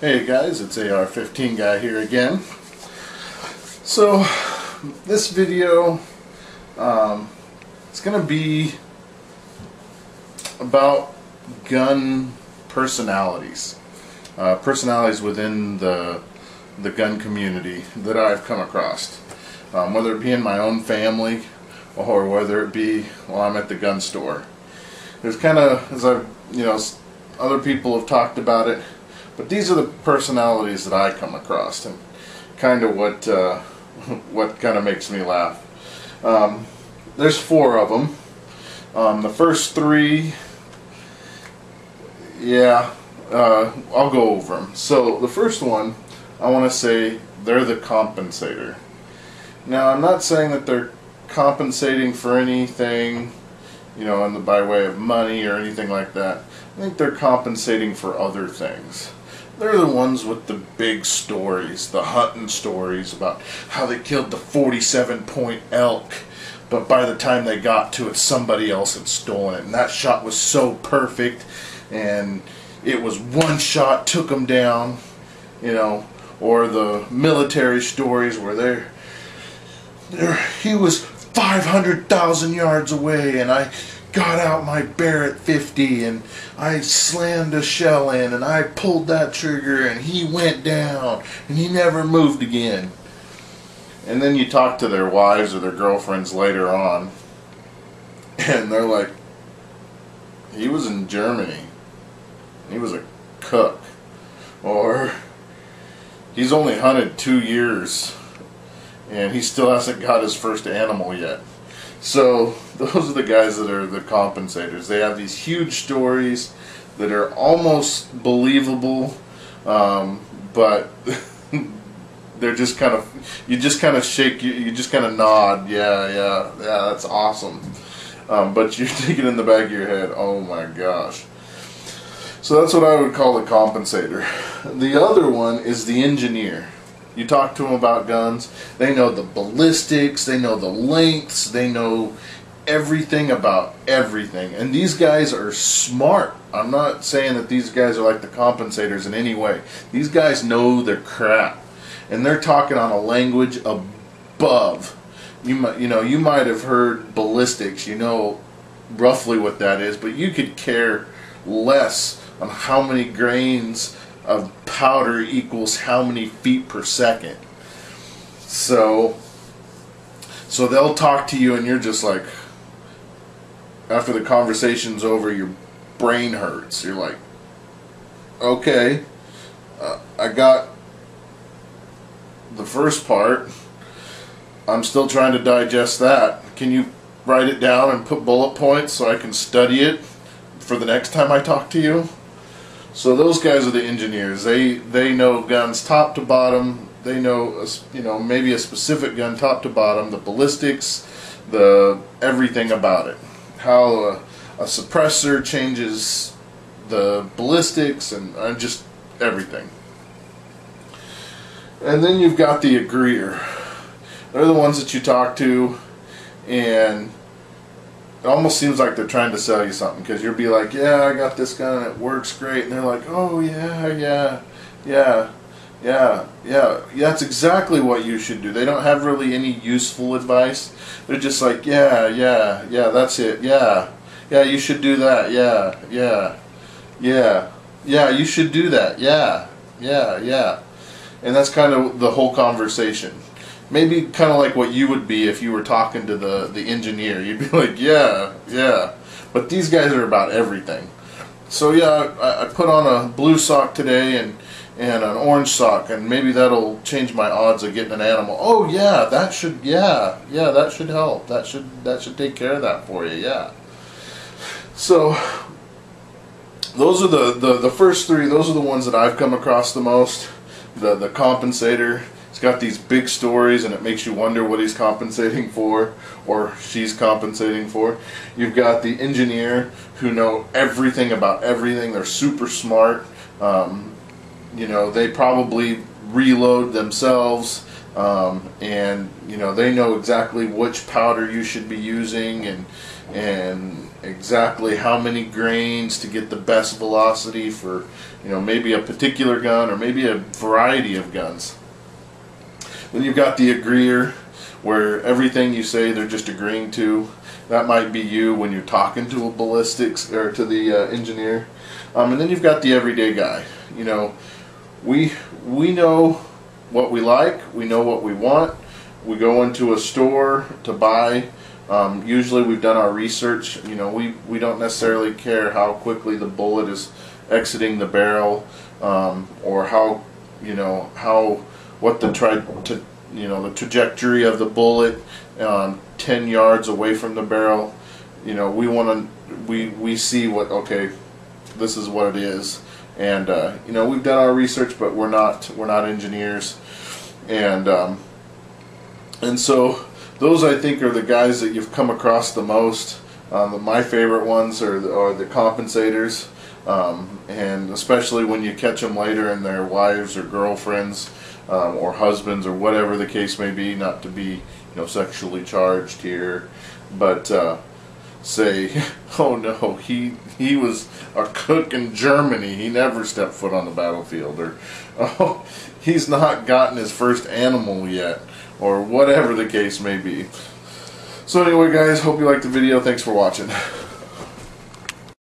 Hey guys, it's AR-15 guy here again. So this video it's gonna be about gun personalities, personalities within the gun community that I've come across, whether it be in my own family or whether it be while I'm at the gun store. There's kind of, as I've, other people have talked about it, but these are the personalities that I come across, and kind of what kind of makes me laugh. There's 4 of them. The first 3, I'll go over them. So the first one, I want to say they're the compensator. Now, I'm not saying that they're compensating for anything, by way of money or anything like that. I think they're compensating for other things. They're the ones with the big stories, the hunting stories about how they killed the 47-point elk, but by the time they got to it, somebody else had stolen it, and that shot was so perfect, and it was one shot took them down, or the military stories where he was 500,000 yards away, and I got out my Barrett 50 and I slammed a shell in and I pulled that trigger and he went down and he never moved again. And then you talk to their wives or their girlfriends later on and they're like, he was in Germany, he was a cook, or he's only hunted 2 years and he still hasn't got his first animal yet. So those are the guys that are the compensators. They have these huge stories that are almost believable, but they're just kind of, you just kind of shake, you just kind of nod, yeah, that's awesome. But you're thinking in the back of your head, oh my gosh. So that's what I would call a compensator. The other one is the engineer. You talk to them about guns, they know the ballistics, they know the lengths, they know everything about everything. And these guys are smart. I'm not saying that these guys are like the compensators in any way. These guys know their crap. And they're talking on a language above. You might have heard ballistics, roughly what that is, but you could care less on how many grains of powder equals how many feet per second. So they'll talk to you and you're just like, after the conversation's over, your brain hurts. You're like, okay, I got the first part, I'm still trying to digest that. Can you write it down and put bullet points so I can study it for the next time I talk to you? So those guys are the engineers. They know guns top to bottom. They know maybe a specific gun top to bottom, the ballistics, the everything about it, how a suppressor changes the ballistics, and just everything. And then you've got the agreeer. They're the ones that you talk to, and it almost seems like they're trying to sell you something, because you'll be like, yeah, I got this gun and it works great, and they're like, oh yeah, that's exactly what you should do. They don't have really any useful advice. They're just like, yeah, that's it, yeah, you should do that, yeah, you should do that, yeah. And that's kind of the whole conversation. Maybe kind of like what you would be if you were talking to the engineer. You'd be like, yeah. But these guys are about everything. So yeah, I put on a blue sock today and an orange sock, and maybe that'll change my odds of getting an animal. Oh yeah, that should help. That should take care of that for you. Yeah. So those are the first 3. Those are the ones that I've come across the most. The compensator. He's got these big stories and it makes you wonder what he's compensating for, or she's compensating for. You've got the engineer, who know everything about everything. They're super smart. They probably reload themselves. and you know, they know exactly which powder you should be using, and exactly how many grains to get the best velocity for, you know, maybe a particular gun or maybe a variety of guns. Then you've got the agreeer, where everything you say they're just agreeing to. That might be you when you're talking to a ballistics or to the engineer. And then you've got the everyday guy. You know, we know what we like, we know what we want. We go into a store to buy. Usually we've done our research. You know, we don't necessarily care how quickly the bullet is exiting the barrel, or how, you know, what the trajectory of the bullet 10 yards away from the barrel. You know, we see what, okay, this is what it is. And you know, we've done our research, but we're not engineers, and so those, I think, are the guys that you've come across the most. My favorite ones are the compensators, and especially when you catch them later and their wives or girlfriends, or husbands, or whatever the case may be. Not to be, you know, sexually charged here, but say, oh no, he was a cook in Germany, he never stepped foot on the battlefield, or oh, he's not gotten his first animal yet, or whatever the case may be. So anyway, guys, hope you liked the video. Thanks for watching.